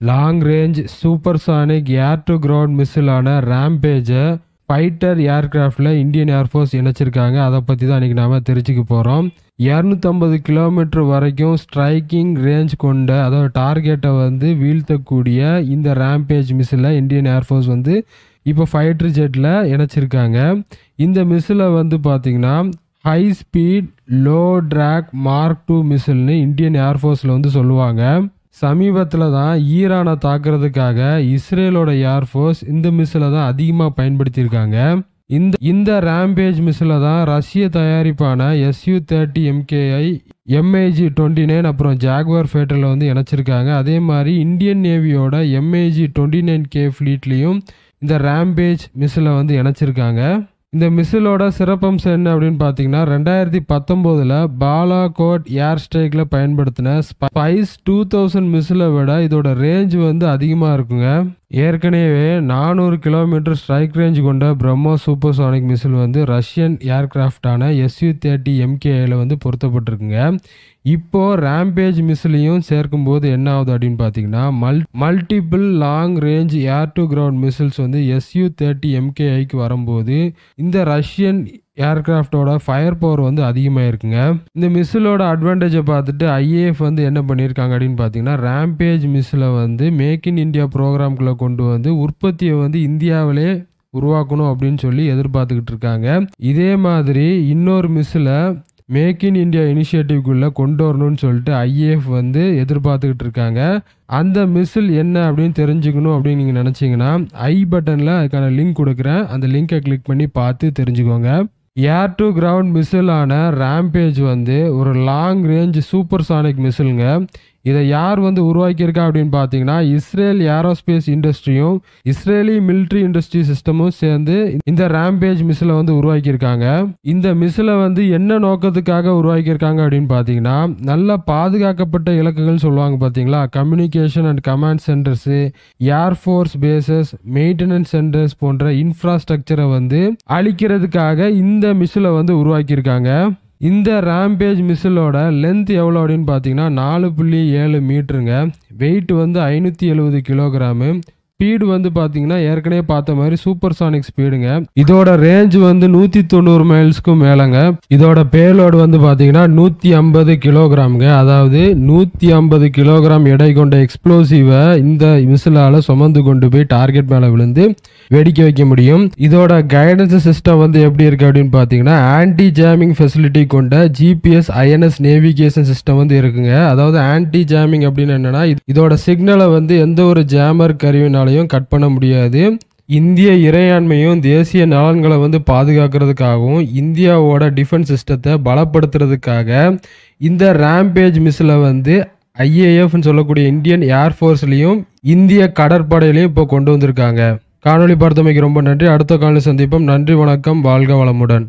Long range supersonic air to ground மிசிலான ராம்பேஜை fighter ஏர்கிராஃப்டில் இந்தியன் ஏர்ஃபோர்ஸ் இணைச்சிருக்காங்க. அதை பற்றி தான் இன்றைக்கி நாம் தெரிஞ்சுக்க போகிறோம். 250 கிலோமீட்டர் வரைக்கும் ஸ்ட்ரைக்கிங் ரேஞ்ச் கொண்ட, அதாவது டார்கெட்டை வந்து வீழ்த்தக்கூடிய இந்த ராம்பேஜ் மிசிலை இந்தியன் ஏர்ஃபோர்ஸ் வந்து இப்போ ஃபைட்டர் ஜெட்டில் இணைச்சிருக்காங்க. இந்த மிசிலை வந்து பார்த்திங்கன்னா high speed low drag mark 2 மிசில்னு இந்தியன் ஏர்ஃபோர்ஸில் வந்து சொல்லுவாங்க. சமீபத்தில் தான் ஈரானை தாக்குறதுக்காக இஸ்ரேலோட ஏர்ஃபோர்ஸ் இந்த மிசிலை தான் அதிகமாக பயன்படுத்தியிருக்காங்க. இந்த ராம்பேஜ் மிசிலை தான் ரஷ்ய தயாரிப்பான Su-30 MKI, MiG-29 அப்புறம் ஜாகுவார் ஃபைட்டரில் வந்து இணைச்சிருக்காங்க. அதே மாதிரி இந்தியன் நேவியோட MiG-29K ஃப்ளீட்லேயும் இந்த ராம்பேஜ் மிசிலை வந்து இணைச்சிருக்காங்க. இந்த மிசிலோட சிறப்பம்சம் என்ன அப்படின்னு பார்த்தீங்கன்னா, 2019 பாலாகோட் ஏர் ஸ்ட்ரைக்கில் பயன்படுத்தின ஸ்பைஸ் 2000 மிசிலை விட இதோட ரேஞ்ச் வந்து அதிகமாக இருக்குங்க. ஏற்கனவே 400 கிலோமீட்டர் ஸ்ட்ரைக் ரேஞ்ச் கொண்ட பிரம்மோஸ் சூப்பர்சானிக் மிசில் வந்து ரஷ்யன் ஏர்கிராஃப்டான Su-30 MKIல வந்து பொருத்தப்பட்டிருக்குங்க. இப்போ ராம்பேஜ் மிசிலையும் சேர்க்கும்போது என்ன ஆகுது அப்படின்னு பார்த்தீங்கன்னா, multiple long range air to ground measles வந்து Su-30 MKIக்கு வரும்போது இந்த ரஷ்யன் ஏர்கிராஃப்டோட ஃபயர் பவர் வந்து அதிகமாக இருக்குங்க. இந்த மிசிலோட அட்வான்டேஜை பார்த்துட்டு IAF வந்து என்ன பண்ணியிருக்காங்க அப்படின்னு பார்த்தீங்கன்னா, ராம்பேஜ் மிசிலை வந்து மேக் இன் இந்தியா ப்ரோக்ராம்குள்ளே கொண்டு வந்து உற்பத்தியை வந்து இந்தியாவிலே உருவாக்கணும் அப்படின்னு சொல்லி எதிர்பார்த்துக்கிட்டு இருக்காங்க. இதே மாதிரி இன்னொரு மிசிலை மேக் இன் இந்தியா இனிஷியேட்டிவ்குள்ளே கொண்டு வரணும்னு சொல்லிட்டு IAF வந்து எதிர்பார்த்துக்கிட்டு இருக்காங்க. அந்த மிசில் என்ன அப்படின்னு தெரிஞ்சுக்கணும் அப்படின்னு நீங்கள் நினச்சிங்கன்னா பட்டனில் அதுக்கான லிங்க் கொடுக்குறேன். அந்த லிங்கை கிளிக் பண்ணி பார்த்து தெரிஞ்சுக்கோங்க. ஏர் டு கிரவுண்ட் மிசிலான ராம்பேஜ் வந்து ஒரு லாங் ரேஞ்ச் சூப்பர்சானிக் மிசிலுங்க. இதை யார் வந்து உருவாக்கியிருக்கா அப்படின்னு பார்த்தீங்கன்னா, இஸ்ரேல் ஏரோஸ்பேஸ் இண்டஸ்ட்ரியும் இஸ்ரேலி மிலிட்ரி இண்டஸ்ட்ரி சிஸ்டமும் சேர்ந்து இந்த ராம்பேஜ் மிசிலை வந்து உருவாக்கியிருக்காங்க. இந்த மிசிலை வந்து என்ன நோக்கத்துக்காக உருவாக்கியிருக்காங்க அப்படின்னு பார்த்தீங்கன்னா, நல்ல பாதுகாக்கப்பட்ட இலக்குகள் சொல்லுவாங்க பார்த்தீங்களா, communication and command centres, air force bases, maintenance centres போன்ற இன்ஃப்ராஸ்ட்ரக்சரை வந்து அழிக்கிறதுக்காக இந்த மிசிலை வந்து உருவாக்கியிருக்காங்க. இந்த ராம்பேஜ் மிசிலோட லென்த் எவ்வளோ அப்படின்னு பார்த்தீங்கன்னா 4.7 மீட்டருங்க. வெயிட் வந்து 570 கிலோகிராமு. ஸ்பீடு வந்து பார்த்தீங்கன்னா ஏற்கனவே பார்த்த மாதிரி சூப்பர்சானிக் ஸ்பீடுங்க. இதோட ரேஞ்ச் வந்து 190 மைல்ஸ்க்கும் மேலங்க. இதோட பேலோடு வந்து பார்த்தீங்கன்னா 150 கிலோகிராமுங்க. அதாவது 150 கிலோகிராம் எடை கொண்ட எக்ஸ்ப்ளோசிவை இந்த மிசிலால சுமந்து கொண்டு போய் டார்கெட் மேலே விழுந்து வெடிக்க வைக்க முடியும். இதோட கைடன்ஸ் சிஸ்டம் வந்து எப்படி இருக்கு அப்படின்னு பார்த்தீங்கன்னா, ஆன்டி ஜாமிங் ஃபெசிலிட்டி கொண்ட GPS INS நேவிகேஷன் சிஸ்டம் வந்து இருக்குங்க. அதாவது ஆன்டி ஜாமிங் அப்படின்னு என்னன்னா, இதோட சிக்னலை வந்து எந்த ஒரு ஜாமர் கருவினாலையும் கட் பண்ண முடியாது. இந்திய இறையாண்மையும் தேசிய நலன்களை வந்து பாதுகாக்கிறதுக்காகவும் இந்தியாவோட டிஃபென்ஸ் சிஸ்டத்தை பலப்படுத்துறதுக்காக இந்த ராம்பேஜ் மிசிலை வந்து IAFன்னு சொல்லக்கூடிய இந்தியன் ஏர்ஃபோர்ஸ்லையும் இந்திய கடற்படையிலையும் இப்போ கொண்டு வந்திருக்காங்க. காணொலி பார்த்தமைக்கு ரொம்ப நன்றி. அடுத்த காணொலி சந்திப்போம். நன்றி, வணக்கம், வாழ்க வளமுடன்.